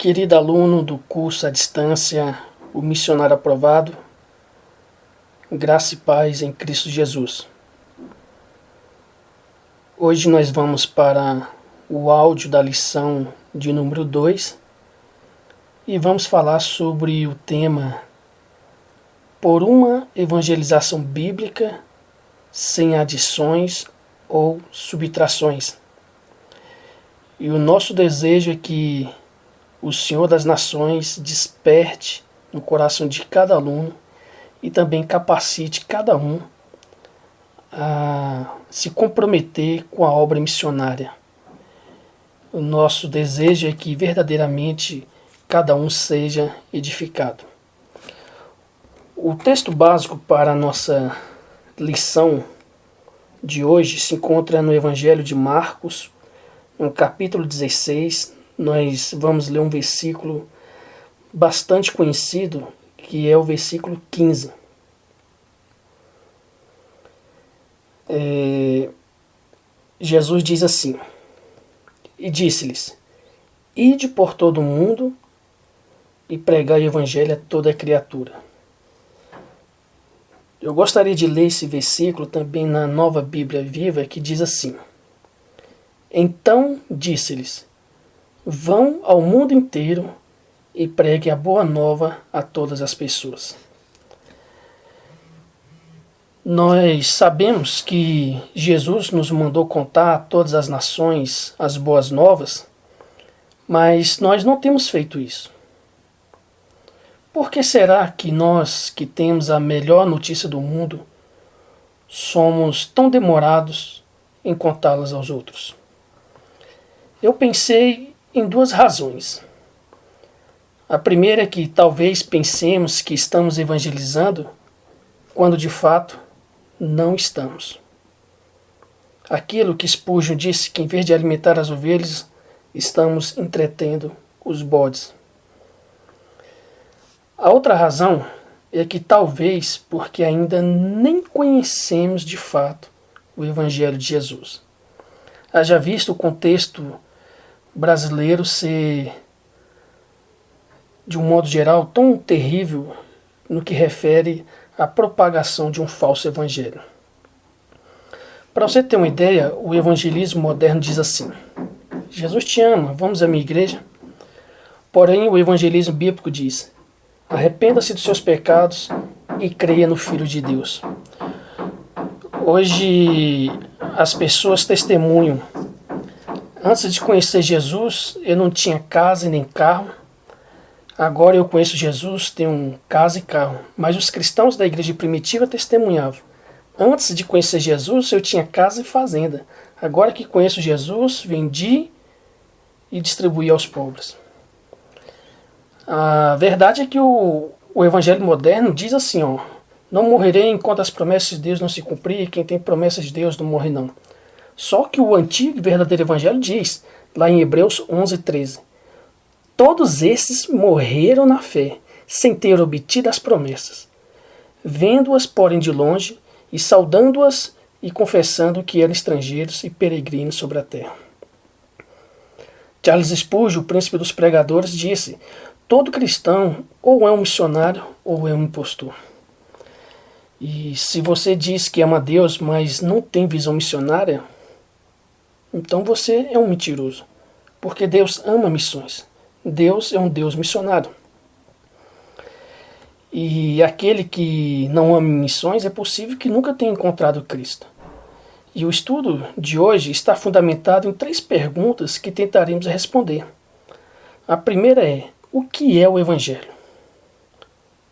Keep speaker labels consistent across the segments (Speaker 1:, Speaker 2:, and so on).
Speaker 1: Querido aluno do curso à distância, o missionário aprovado, graça e paz em Cristo Jesus. Hoje nós vamos para o áudio da lição de número 2 e vamos falar sobre o tema por uma evangelização bíblica sem adições ou subtrações. E o nosso desejo é que o Senhor das Nações desperte no coração de cada aluno e também capacite cada um a se comprometer com a obra missionária. O nosso desejo é que verdadeiramente cada um seja edificado. O texto básico para a nossa lição de hoje se encontra no Evangelho de Marcos, no capítulo 16. Nós vamos ler um versículo bastante conhecido, que é o versículo 15. Jesus diz assim: e disse-lhes: ide por todo o mundo e pregai o evangelho a toda criatura. Eu gostaria de ler esse versículo também na Nova Bíblia Viva, que diz assim: então disse-lhes: vão ao mundo inteiro e preguem a boa nova a todas as pessoas. Nós sabemos que Jesus nos mandou contar a todas as nações as boas novas, mas nós não temos feito isso. Por que será que nós, que temos a melhor notícia do mundo, somos tão demorados em contá-las aos outros? Eu pensei em duas razões. A primeira é que talvez pensemos que estamos evangelizando, quando de fato não estamos. Aquilo que Spurgeon disse, que em vez de alimentar as ovelhas, estamos entretendo os bodes. A outra razão é que talvez porque ainda nem conhecemos de fato o Evangelho de Jesus. Haja visto o contexto brasileiro ser, de um modo geral, tão terrível no que refere à propagação de um falso evangelho. Para você ter uma ideia, o evangelismo moderno diz assim: Jesus te ama, vamos à minha igreja. Porém, o evangelismo bíblico diz: arrependa-se dos seus pecados e creia no Filho de Deus. Hoje as pessoas testemunham: antes de conhecer Jesus, eu não tinha casa e nem carro. Agora eu conheço Jesus, tenho casa e carro. Mas os cristãos da igreja primitiva testemunhavam: antes de conhecer Jesus, eu tinha casa e fazenda. Agora que conheço Jesus, vendi e distribuí aos pobres. A verdade é que o evangelho moderno diz assim: não morrerei enquanto as promessas de Deus não se cumprirem, quem tem promessas de Deus não morre não. Só que o antigo e verdadeiro evangelho diz, lá em Hebreus 11:13, todos esses morreram na fé, sem ter obtido as promessas, vendo-as, porém, de longe, e saudando-as e confessando que eram estrangeiros e peregrinos sobre a terra. Charles Spurgeon, o príncipe dos pregadores, disse: todo cristão ou é um missionário ou é um impostor. E se você diz que ama Deus, mas não tem visão missionária, então você é um mentiroso, porque Deus ama missões. Deus é um Deus missionário. E aquele que não ama missões é possível que nunca tenha encontrado Cristo. E o estudo de hoje está fundamentado em 3 perguntas que tentaremos responder. A primeira é: o que é o Evangelho?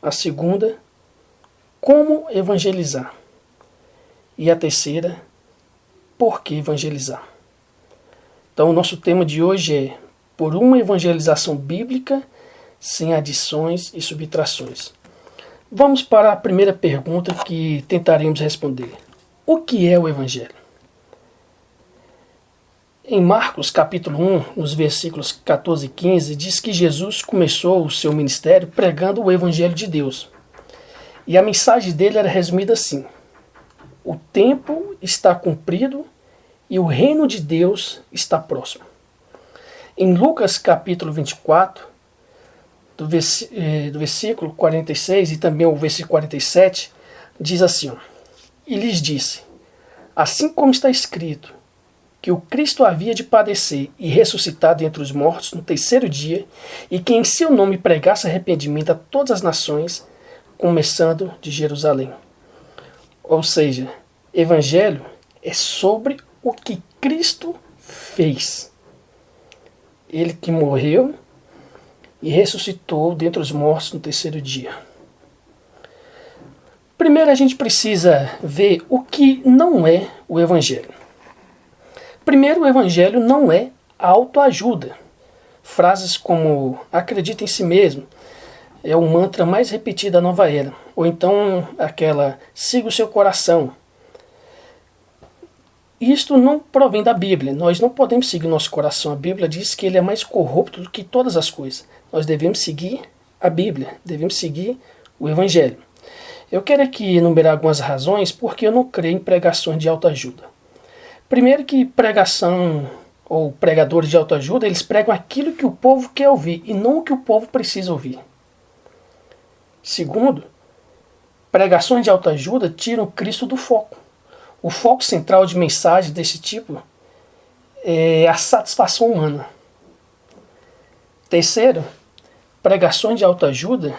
Speaker 1: A segunda: como evangelizar? E a terceira: por que evangelizar? Então o nosso tema de hoje é por uma evangelização bíblica sem adições e subtrações. Vamos para a primeira pergunta que tentaremos responder. O que é o Evangelho? Em Marcos capítulo 1, nos versículos 14 e 15, diz que Jesus começou o seu ministério pregando o Evangelho de Deus. E a mensagem dele era resumida assim: o tempo está cumprido e o reino de Deus está próximo. Em Lucas capítulo 24, do versículo 46 e também o versículo 47, diz assim: e lhes disse, assim como está escrito, que o Cristo havia de padecer e ressuscitar dentre os mortos no terceiro dia, e que em seu nome pregasse arrependimento a todas as nações, começando de Jerusalém. Ou seja, evangelho é sobre o que Cristo fez. Ele que morreu e ressuscitou dentre os mortos no terceiro dia. Primeiro a gente precisa ver o que não é o evangelho. Primeiro, o evangelho não é autoajuda. Frases como acredita em si mesmo é o mantra mais repetido da nova era. Ou então aquela siga o seu coração. Isto não provém da Bíblia. Nós não podemos seguir o nosso coração. A Bíblia diz que ele é mais corrupto do que todas as coisas. Nós devemos seguir a Bíblia, devemos seguir o evangelho. Eu quero aqui enumerar algumas razões porque eu não creio em pregações de autoajuda. Primeiro que pregação ou pregadores de autoajuda, eles pregam aquilo que o povo quer ouvir e não o que o povo precisa ouvir. Segundo, pregações de autoajuda tiram Cristo do foco. O foco central de mensagens desse tipo é a satisfação humana. Terceiro, pregações de autoajuda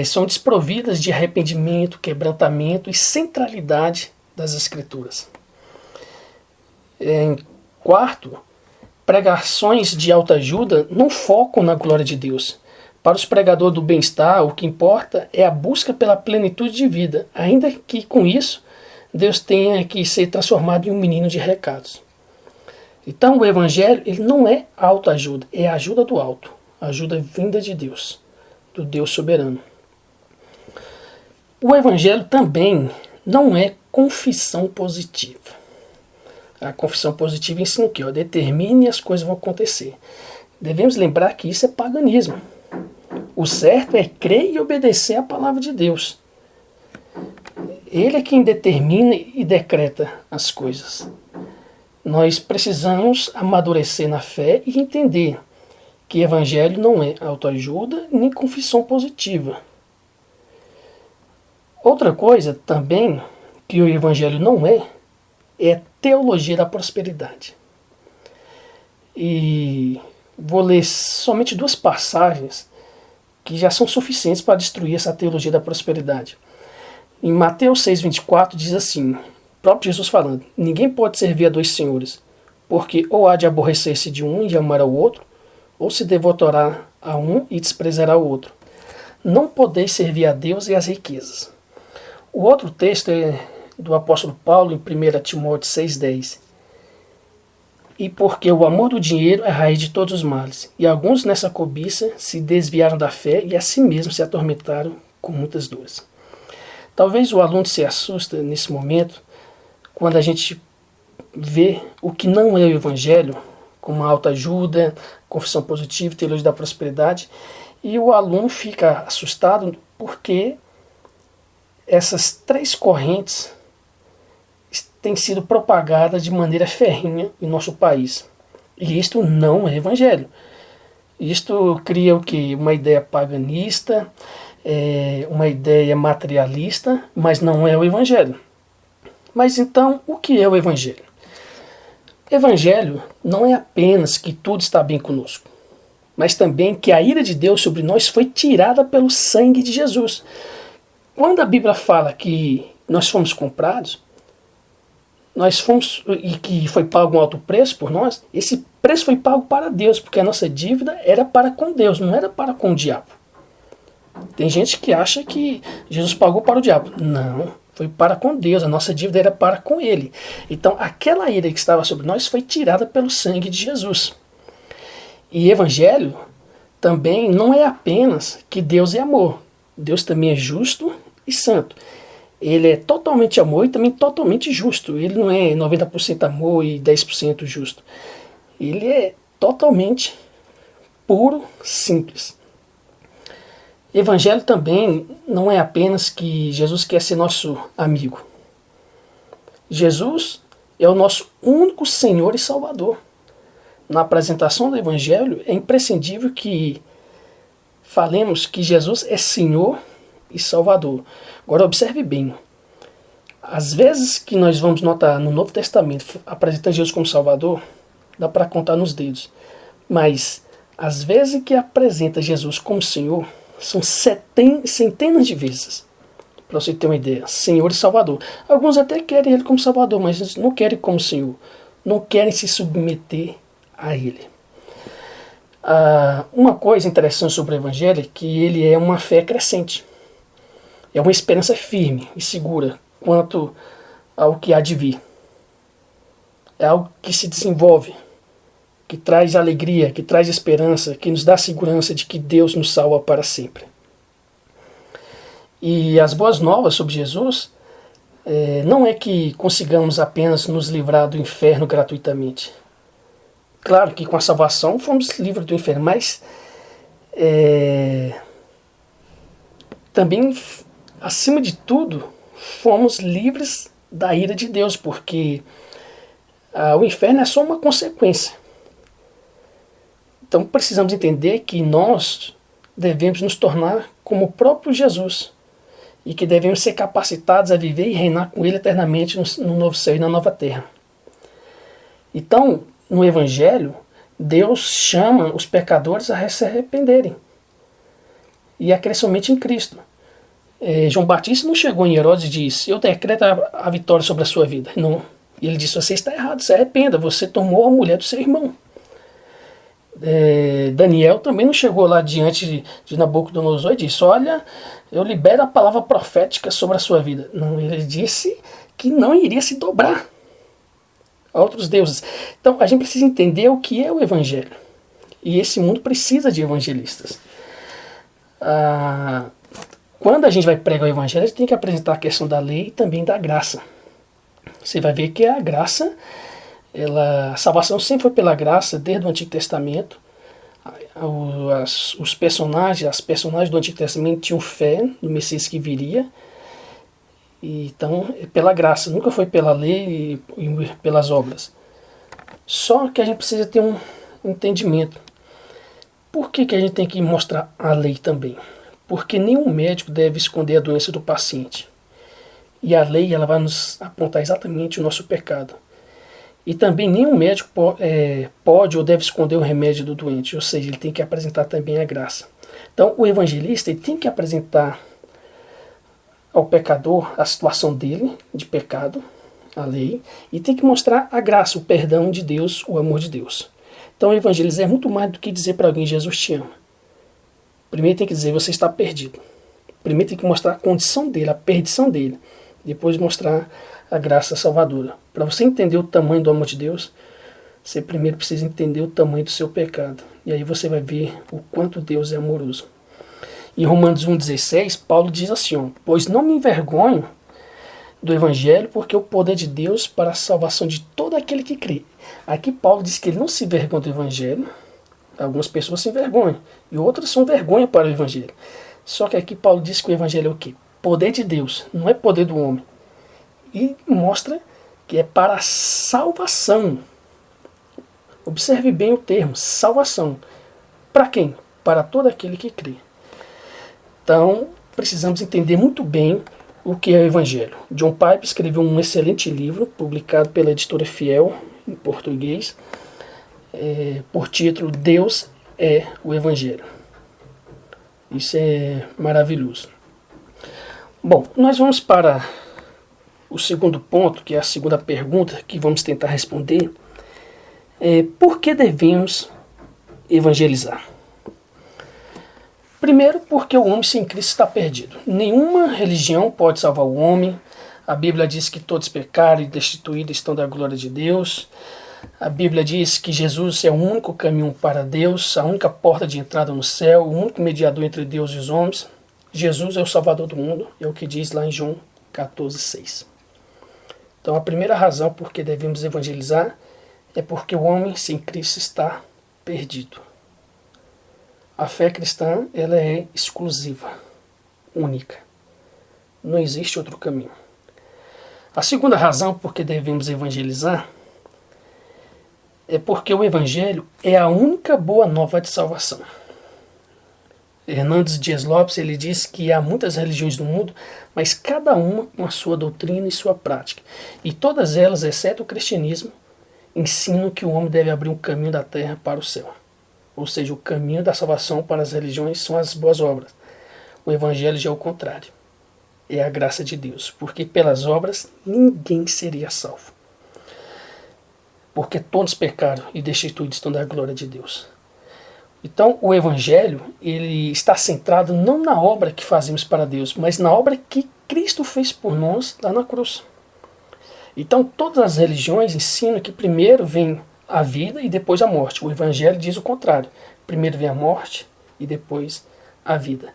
Speaker 1: são desprovidas de arrependimento, quebrantamento e centralidade das Escrituras. Quarto, pregações de autoajuda não focam na glória de Deus. Para os pregadores do bem-estar, o que importa é a busca pela plenitude de vida, ainda que com isso Deus tenha que ser transformado em um menino de recados. Então o evangelho ele não é autoajuda, é a ajuda do alto, a ajuda vinda de Deus, do Deus soberano. O evangelho também não é confissão positiva. A confissão positiva ensina o quê? Determine e as coisas vão acontecer. Devemos lembrar que isso é paganismo. O certo é crer e obedecer à palavra de Deus. Ele é quem determina e decreta as coisas. Nós precisamos amadurecer na fé e entender que evangelho não é autoajuda nem confissão positiva. Outra coisa também que o evangelho não é teologia da prosperidade. E vou ler somente duas passagens que já são suficientes para destruir essa teologia da prosperidade. Em Mateus 6,24 diz assim, o próprio Jesus falando, ninguém pode servir a dois senhores, porque ou há de aborrecer-se de um e amar ao outro, ou se devotará a um e desprezará o outro. Não podeis servir a Deus e às riquezas. O outro texto é do apóstolo Paulo em 1 Timóteo 6,10. E porque o amor do dinheiro é a raiz de todos os males, e alguns nessa cobiça se desviaram da fé e a si mesmos se atormentaram com muitas dores. Talvez o aluno se assusta nesse momento, quando a gente vê o que não é o evangelho, como autoajuda, confissão positiva, teologia da prosperidade, e o aluno fica assustado porque essas três correntes têm sido propagadas de maneira ferrenha em nosso país. E isto não é evangelho. Isto cria o quê? Uma ideia paganista, uma ideia materialista, mas não é o evangelho. Mas então, o que é o evangelho? Evangelho não é apenas que tudo está bem conosco, mas também que a ira de Deus sobre nós foi tirada pelo sangue de Jesus. Quando a Bíblia fala que nós fomos comprados, nós fomos, e que foi pago um alto preço por nós, esse preço foi pago para Deus, porque a nossa dívida era para com Deus, não era para com o diabo. Tem gente que acha que Jesus pagou para o diabo. Não, foi para com Deus, a nossa dívida era para com Ele. Então aquela ira que estava sobre nós foi tirada pelo sangue de Jesus. E evangelho também não é apenas que Deus é amor. Deus também é justo e santo. Ele é totalmente amor e também totalmente justo. Ele não é 90% amor e 10% justo. Ele é totalmente puro, simples. Evangelho também não é apenas que Jesus quer ser nosso amigo. Jesus é o nosso único Senhor e Salvador. Na apresentação do Evangelho é imprescindível que falemos que Jesus é Senhor e Salvador. Agora observe bem. Às vezes que nós vamos notar no Novo Testamento apresentando Jesus como Salvador, dá para contar nos dedos. Mas às vezes que apresenta Jesus como Senhor, são centenas de vezes. Para você ter uma ideia, Senhor e Salvador. Alguns até querem Ele como Salvador, mas não querem como Senhor. Não querem se submeter a Ele. Uma coisa interessante sobre o Evangelho é que ele é uma fé crescente. É uma esperança firme e segura quanto ao que há de vir. É algo que se desenvolve, que traz alegria, que traz esperança, que nos dá segurança de que Deus nos salva para sempre. E as boas novas sobre Jesus não é que consigamos apenas nos livrar do inferno gratuitamente. Claro que com a salvação fomos livres do inferno, mas também, acima de tudo, fomos livres da ira de Deus, porque o inferno é só uma consequência. Então precisamos entender que nós devemos nos tornar como o próprio Jesus e que devemos ser capacitados a viver e reinar com Ele eternamente no novo céu e na nova terra. Então, no Evangelho, Deus chama os pecadores a se arrependerem e a crer somente em Cristo. João Batista não chegou em Herodes e disse: eu decreto a vitória sobre a sua vida. Não. Ele disse: você está errado, se arrependa, você tomou a mulher do seu irmão. Daniel também não chegou lá diante de Nabucodonosor e disse: olha, eu libero a palavra profética sobre a sua vida. Não, ele disse que não iria se dobrar a outros deuses. Então a gente precisa entender o que é o Evangelho. E esse mundo precisa de evangelistas. Quando a gente vai pregar o Evangelho, a gente tem que apresentar a questão da lei e também da graça. Você vai ver que a graça, a salvação sempre foi pela graça, desde o Antigo Testamento. As personagens do Antigo Testamento tinham fé no Messias que viria. Então, é pela graça, nunca foi pela lei e pelas obras. Só que a gente precisa ter um entendimento. Por que a gente tem que mostrar a lei também? Porque nenhum médico deve esconder a doença do paciente. E a lei ela vai nos apontar exatamente o nosso pecado. E também nenhum médico pode ou deve esconder o remédio do doente, ou seja, ele tem que apresentar também a graça. Então, o evangelista ele tem que apresentar ao pecador a situação dele, de pecado, a lei, e tem que mostrar a graça, o perdão de Deus, o amor de Deus. Então, evangelizar é muito mais do que dizer para alguém: Jesus te ama. Primeiro tem que dizer: você está perdido. Primeiro tem que mostrar a condição dele, a perdição dele. Depois mostrar a graça salvadora. Para você entender o tamanho do amor de Deus, você primeiro precisa entender o tamanho do seu pecado. E aí você vai ver o quanto Deus é amoroso. Em Romanos 1,16, Paulo diz assim: pois não me envergonho do Evangelho, porque é o poder de Deus para a salvação de todo aquele que crê. Aqui Paulo diz que ele não se envergonha do Evangelho. Algumas pessoas se envergonham, e outras são vergonha para o Evangelho. Só que aqui Paulo diz que o Evangelho é o quê? Poder de Deus, não é poder do homem. E mostra que é para a salvação. Observe bem o termo, salvação. Para quem? Para todo aquele que crê. Então, precisamos entender muito bem o que é o Evangelho. John Piper escreveu um excelente livro, publicado pela editora Fiel, em português, por título Deus é o Evangelho. Isso é maravilhoso. Bom, nós vamos para o segundo ponto, que é a segunda pergunta que vamos tentar responder. Por que devemos evangelizar? Primeiro, porque o homem sem Cristo está perdido. Nenhuma religião pode salvar o homem. A Bíblia diz que todos pecaram e destituídos estão da glória de Deus. A Bíblia diz que Jesus é o único caminho para Deus, a única porta de entrada no céu, o único mediador entre Deus e os homens. Jesus é o Salvador do mundo, é o que diz lá em João 14,6. Então a primeira razão por que devemos evangelizar é porque o homem sem Cristo está perdido. A fé cristã ela é exclusiva, única. Não existe outro caminho. A segunda razão por que devemos evangelizar é porque o Evangelho é a única boa nova de salvação. Hernandes Dias Lopes, ele diz que há muitas religiões no mundo, mas cada uma com a sua doutrina e sua prática. E todas elas, exceto o cristianismo, ensinam que o homem deve abrir um caminho da terra para o céu. Ou seja, o caminho da salvação para as religiões são as boas obras. O evangelho já é o contrário. É a graça de Deus, porque pelas obras ninguém seria salvo. Porque todos pecaram e destituídos estão da glória de Deus. Então, o Evangelho, ele está centrado não na obra que fazemos para Deus, mas na obra que Cristo fez por nós lá na cruz. Então, todas as religiões ensinam que primeiro vem a vida e depois a morte. O Evangelho diz o contrário. Primeiro vem a morte e depois a vida.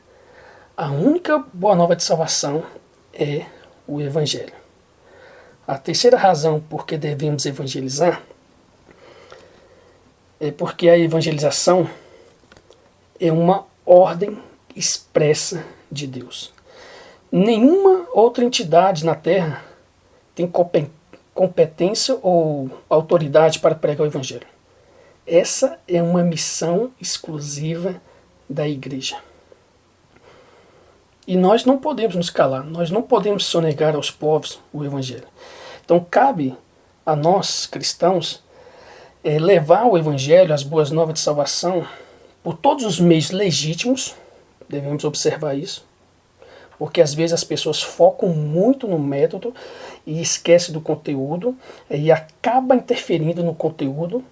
Speaker 1: A única boa nova de salvação é o Evangelho. A terceira razão por que devemos evangelizar é porque a evangelização é uma ordem expressa de Deus. Nenhuma outra entidade na Terra tem competência ou autoridade para pregar o Evangelho. Essa é uma missão exclusiva da Igreja. E nós não podemos nos calar, nós não podemos sonegar aos povos o Evangelho. Então cabe a nós, cristãos, levar o Evangelho, as boas novas de salvação, por todos os meios legítimos, devemos observar isso, porque às vezes as pessoas focam muito no método e esquecem do conteúdo e acaba interferindo no conteúdo.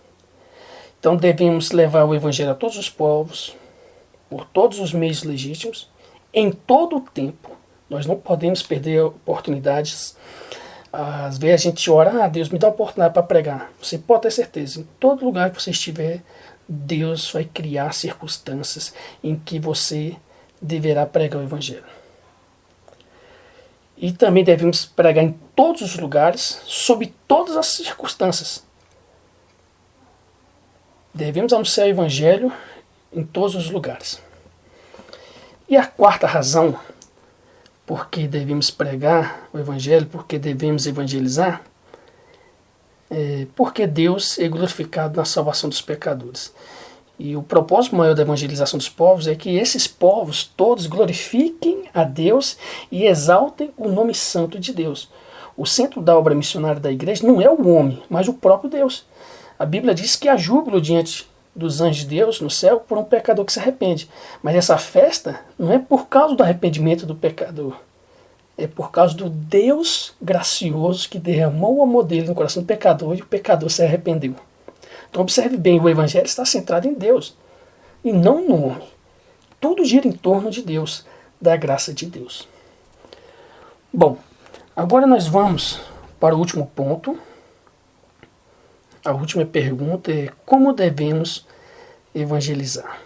Speaker 1: Então devemos levar o Evangelho a todos os povos, por todos os meios legítimos, em todo o tempo. Nós não podemos perder oportunidades. Às vezes a gente ora, Deus me dá uma oportunidade para pregar. Você pode ter certeza, em todo lugar que você estiver, Deus vai criar circunstâncias em que você deverá pregar o Evangelho. E também devemos pregar em todos os lugares, sob todas as circunstâncias. Devemos anunciar o Evangelho em todos os lugares. E a quarta razão por que devemos pregar o Evangelho, por que devemos evangelizar, porque Deus é glorificado na salvação dos pecadores. E o propósito maior da evangelização dos povos é que esses povos todos glorifiquem a Deus e exaltem o nome santo de Deus. O centro da obra missionária da igreja não é o homem, mas o próprio Deus. A Bíblia diz que há júbilo diante dos anjos de Deus no céu por um pecador que se arrepende. Mas essa festa não é por causa do arrependimento do pecador. É por causa do Deus gracioso que derramou o amor dele no coração do pecador e o pecador se arrependeu. Então observe bem, o Evangelho está centrado em Deus e não no homem. Tudo gira em torno de Deus, da graça de Deus. Bom, agora nós vamos para o último ponto. A última pergunta é: como devemos evangelizar?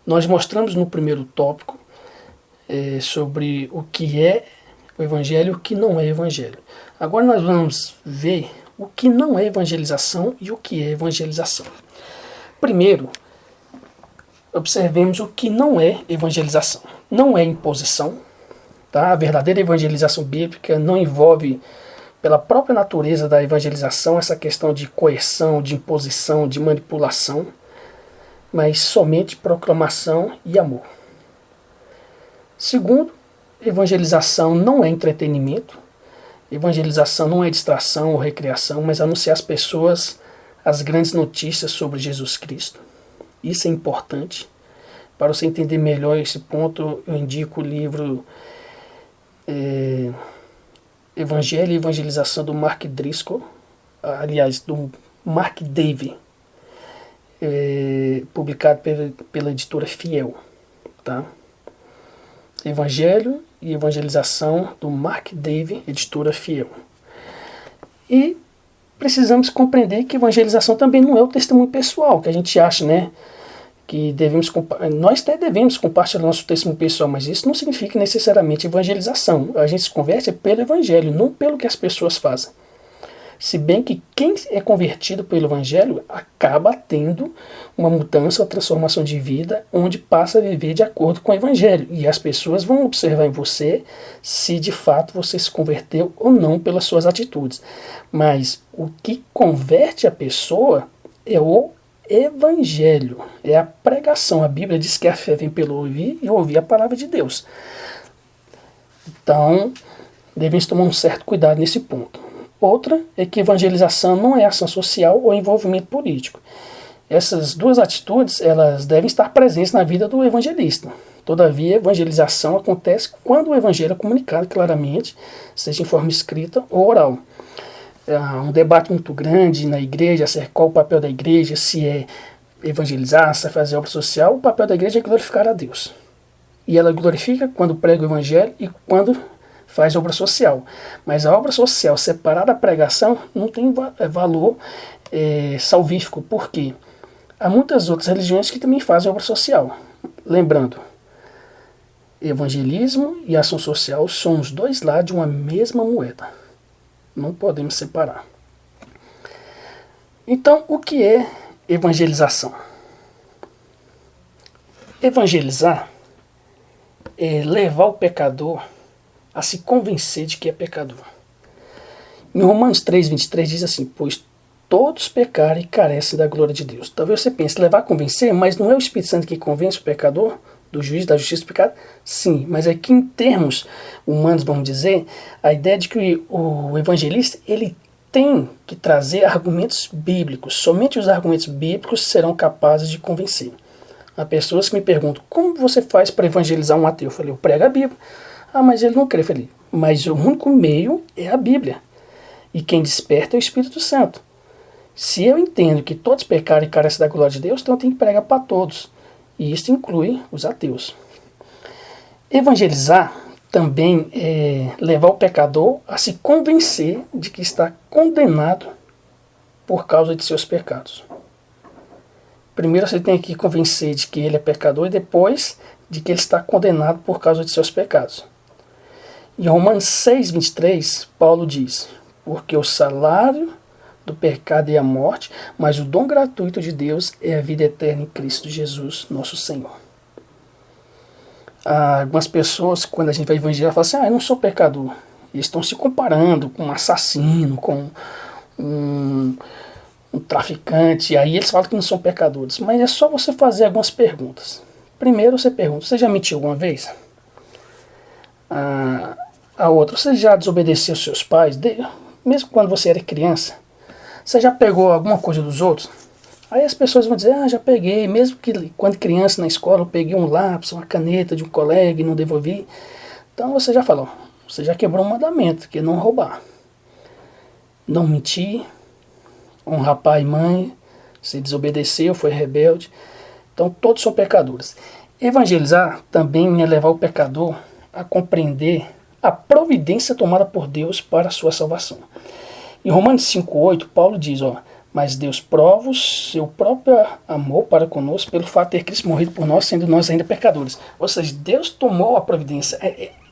Speaker 1: Nós mostramos no primeiro tópico sobre o que é o Evangelho e o que não é Evangelho. Agora nós vamos ver o que não é evangelização e o que é evangelização. Primeiro, observemos o que não é evangelização. Não é imposição. Tá? A verdadeira evangelização bíblica não envolve, pela própria natureza da evangelização, essa questão de coerção, de imposição, de manipulação, mas somente proclamação e amor. Segundo, evangelização não é entretenimento. Evangelização não é distração ou recreação, mas anunciar às pessoas as grandes notícias sobre Jesus Cristo. Isso é importante. Para você entender melhor esse ponto, eu indico o livro Evangelho e Evangelização do Mark Driscoll, aliás, do Mark Davey, publicado pela editora Fiel. Tá? Evangelho e Evangelização do Mark Davey, editora Fiel. E precisamos compreender que evangelização também não é o testemunho pessoal, que a gente acha, né? Que nós até devemos compartilhar nosso testemunho pessoal, mas isso não significa necessariamente evangelização. A gente se converte pelo Evangelho, não pelo que as pessoas fazem. Se bem que quem é convertido pelo Evangelho acaba tendo uma mudança, uma transformação de vida, onde passa a viver de acordo com o Evangelho. E as pessoas vão observar em você se de fato você se converteu ou não pelas suas atitudes. Mas o que converte a pessoa é o evangelho, é a pregação. A Bíblia diz que a fé vem pelo ouvir e ouvir a palavra de Deus. Então, devemos tomar um certo cuidado nesse ponto. Outra é que evangelização não é ação social ou envolvimento político. Essas duas atitudes, elas devem estar presentes na vida do evangelista. Todavia, a evangelização acontece quando o evangelho é comunicado claramente, seja em forma escrita ou oral. Há um debate muito grande na igreja acerca qual o papel da igreja, se é evangelizar, se é fazer obra social. O papel da igreja é glorificar a Deus. E ela glorifica quando prega o evangelho e quando faz obra social. Mas a obra social separada da pregação não tem valor salvífico. Por quê? Há muitas outras religiões que também fazem obra social. Lembrando, evangelismo e ação social são os dois lados de uma mesma moeda. Não podemos separar. Então, o que é evangelização? Evangelizar é levar o pecador a se convencer de que é pecador. Em Romanos 3,23 diz assim: pois todos pecaram e carecem da glória de Deus. Talvez você pense, levar a convencer, mas não é o Espírito Santo que convence o pecador do juízo, da justiça do pecado? Sim, mas aqui em termos humanos, vamos dizer, a ideia de que o evangelista, ele tem que trazer argumentos bíblicos. Somente os argumentos bíblicos serão capazes de convencer. Há pessoas que me perguntam, como você faz para evangelizar um ateu? Eu falei, eu prego a Bíblia. Ah, mas ele não crê. Eu falei, mas o único meio é a Bíblia. E quem desperta é o Espírito Santo. Se eu entendo que todos pecaram e carecem da glória de Deus, então eu tenho que pregar para todos. E isso inclui os ateus. Evangelizar também é levar o pecador a se convencer de que está condenado por causa de seus pecados. Primeiro você tem que convencer de que ele é pecador e depois de que ele está condenado por causa de seus pecados. Em Romanos 6,23, Paulo diz, porque o salário do pecado é a morte, mas o dom gratuito de Deus é a vida eterna em Cristo Jesus, nosso Senhor. Algumas pessoas, quando a gente vai evangelizar, falam assim, eu não sou pecador. Eles estão se comparando com um assassino, com um traficante, aí eles falam que não são pecadores. Mas é só você fazer algumas perguntas. Primeiro você pergunta, você já mentiu alguma vez? A outra, você já desobedeceu aos seus pais, mesmo quando você era criança? Você já pegou alguma coisa dos outros? Aí as pessoas vão dizer, já peguei, mesmo que quando criança na escola eu peguei um lápis, uma caneta de um colega e não devolvi. Então você já falou, você já quebrou um mandamento, que é não roubar. Não mentir, honrar pai e mãe, se desobedeceu, foi rebelde. Então todos são pecadores. Evangelizar também é levar o pecador a compreender a providência tomada por Deus para a sua salvação. Em Romanos 5,8, Paulo diz, mas Deus prova o seu próprio amor para conosco pelo fato de ter Cristo morrido por nós, sendo nós ainda pecadores. Ou seja, Deus tomou a providência,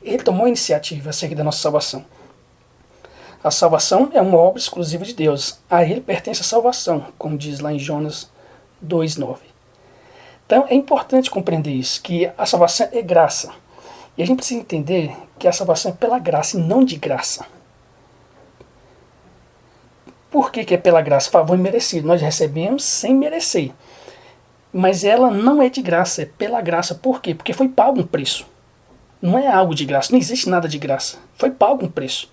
Speaker 1: Ele tomou a iniciativa acerca da nossa salvação. A salvação é uma obra exclusiva de Deus. A Ele pertence a salvação, como diz lá em Jonas 2,9. Então é importante compreender isso, que a salvação é graça. E a gente precisa entender que a salvação é pela graça e não de graça. Por que é pela graça? Favor imerecido. Nós recebemos sem merecer. Mas ela não é de graça, é pela graça. Por quê? Porque foi pago um preço. Não é algo de graça, não existe nada de graça. Foi pago um preço.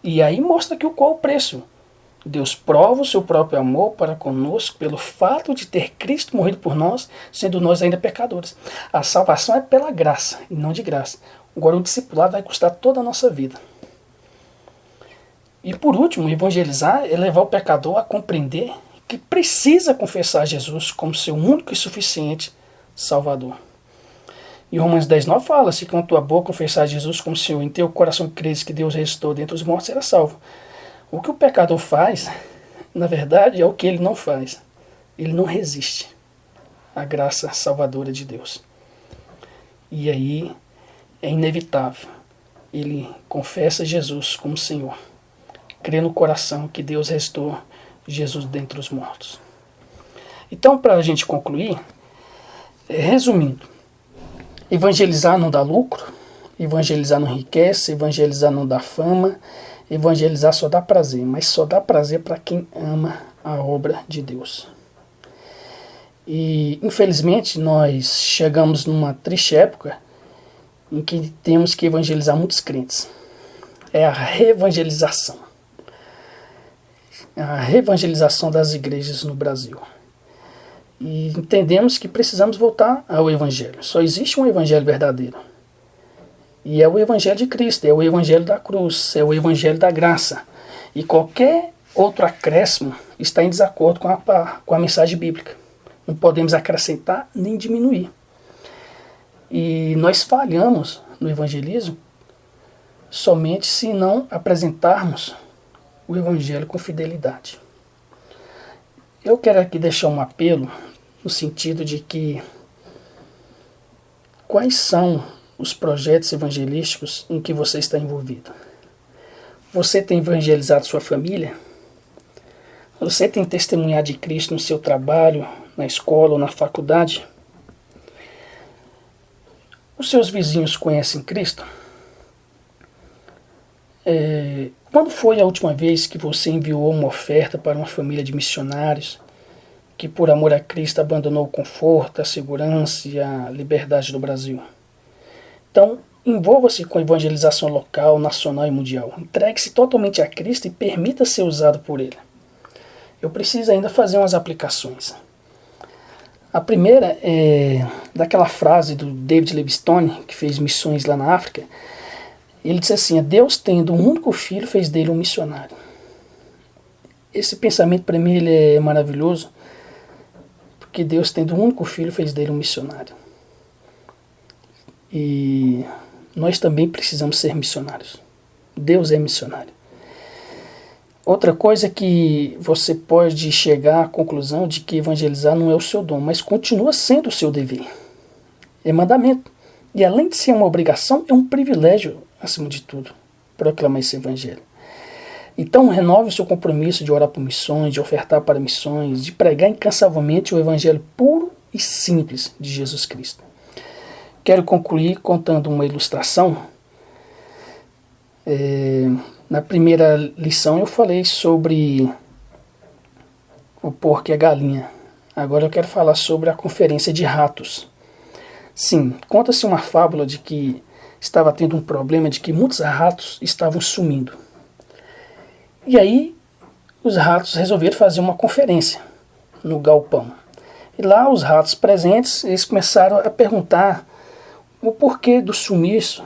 Speaker 1: E aí mostra que qual o preço. Deus prova o seu próprio amor para conosco pelo fato de ter Cristo morrido por nós, sendo nós ainda pecadores. A salvação é pela graça e não de graça. Agora o discipulado vai custar toda a nossa vida. E por último, evangelizar é levar o pecador a compreender que precisa confessar Jesus como seu único e suficiente Salvador. E Romanos 10,9 fala, se com a tua boca confessar Jesus como Senhor, em teu coração creres que Deus ressuscitou dentre os mortos, será salvo. O que o pecador faz, na verdade, é o que ele não faz. Ele não resiste à graça salvadora de Deus. E aí é inevitável. Ele confessa Jesus como Senhor. Crê no coração que Deus restou Jesus dentre os mortos. Então, para a gente concluir, resumindo, evangelizar não dá lucro, evangelizar não enriquece, evangelizar não dá fama, evangelizar só dá prazer, mas só dá prazer para quem ama a obra de Deus. E, infelizmente, nós chegamos numa triste época em que temos que evangelizar muitos crentes. É a reevangelização. A reevangelização das igrejas no Brasil. E entendemos que precisamos voltar ao Evangelho. Só existe um Evangelho verdadeiro. E é o Evangelho de Cristo, é o Evangelho da cruz, é o Evangelho da graça. E qualquer outro acréscimo está em desacordo com a mensagem bíblica. Não podemos acrescentar nem diminuir. E nós falhamos no evangelismo somente se não apresentarmos o Evangelho com fidelidade. Eu quero aqui deixar um apelo no sentido de que quais são os projetos evangelísticos em que você está envolvido? Você tem evangelizado sua família? Você tem testemunhado de Cristo no seu trabalho, na escola ou na faculdade? Os seus vizinhos conhecem Cristo? Quando foi a última vez que você enviou uma oferta para uma família de missionários que por amor a Cristo abandonou o conforto, a segurança e a liberdade do Brasil? Então, envolva-se com a evangelização local, nacional e mundial. Entregue-se totalmente a Cristo e permita ser usado por Ele. Eu preciso ainda fazer umas aplicações. A primeira é daquela frase do David Livingstone, que fez missões lá na África. Ele disse assim: Deus, tendo um único filho, fez dele um missionário. Esse pensamento, para mim, ele é maravilhoso, porque Deus, tendo um único filho, fez dele um missionário. E nós também precisamos ser missionários. Deus é missionário. Outra coisa é que você pode chegar à conclusão de que evangelizar não é o seu dom, mas continua sendo o seu dever. É mandamento. E além de ser uma obrigação, é um privilégio, acima de tudo, proclamar esse evangelho. Então renove o seu compromisso de orar por missões, de ofertar para missões, de pregar incansavelmente o evangelho puro e simples de Jesus Cristo. Quero concluir contando uma ilustração. Na primeira lição eu falei sobre o porco e a galinha. Agora eu quero falar sobre a conferência de ratos. Sim, conta-se uma fábula de que estava tendo um problema de que muitos ratos estavam sumindo. E aí os ratos resolveram fazer uma conferência no galpão. E lá os ratos presentes, eles começaram a perguntar o porquê do sumiço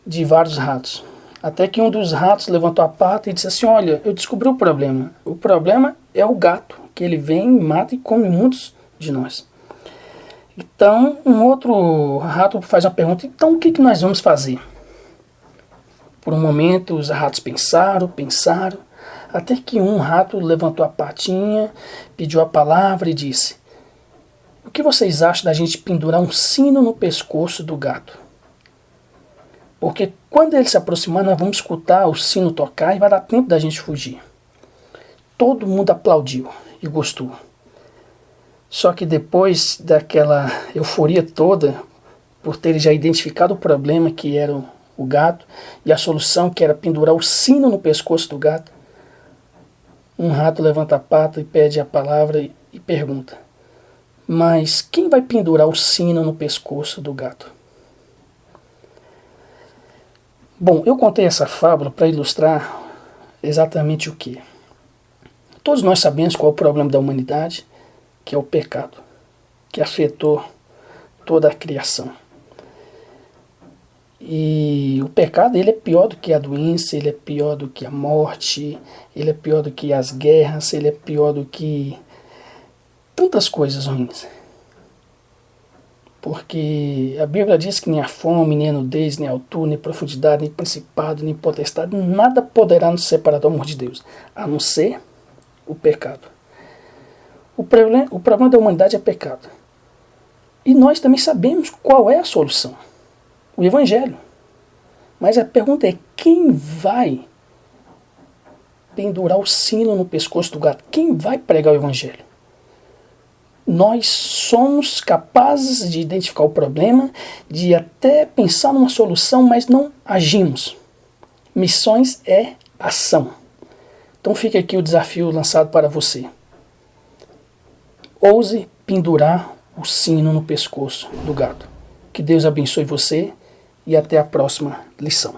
Speaker 1: de vários ratos. Até que um dos ratos levantou a pata e disse assim: olha, eu descobri o problema. O problema é o gato, que ele vem, mata e come muitos de nós. Então, um outro rato faz uma pergunta: então o que nós vamos fazer? Por um momento, os ratos pensaram, até que um rato levantou a patinha, pediu a palavra e disse: o que vocês acham da gente pendurar um sino no pescoço do gato? Porque quando ele se aproximar, nós vamos escutar o sino tocar e vai dar tempo da gente fugir. Todo mundo aplaudiu e gostou. Só que depois daquela euforia toda, por ter já identificado o problema que era o gato e a solução que era pendurar o sino no pescoço do gato, um rato levanta a pata e pede a palavra e pergunta: mas quem vai pendurar o sino no pescoço do gato? Bom, eu contei essa fábula para ilustrar exatamente o que? Todos nós sabemos qual é o problema da humanidade, que é o pecado, que afetou toda a criação. E o pecado, ele é pior do que a doença, ele é pior do que a morte, ele é pior do que as guerras, ele é pior do que tantas coisas ruins. Porque a Bíblia diz que nem a fome, nem a nudez, nem a altura, nem a profundidade, nem principado, nem potestade, nada poderá nos separar do amor de Deus, a não ser o pecado. O problema da humanidade é pecado. E nós também sabemos qual é a solução: o Evangelho. Mas a pergunta é: quem vai pendurar o sino no pescoço do gato? Quem vai pregar o Evangelho? Nós somos capazes de identificar o problema, de até pensar numa solução, mas não agimos. Missões é ação. Então fica aqui o desafio lançado para você. Ouse pendurar o sino no pescoço do gado. Que Deus abençoe você e até a próxima lição.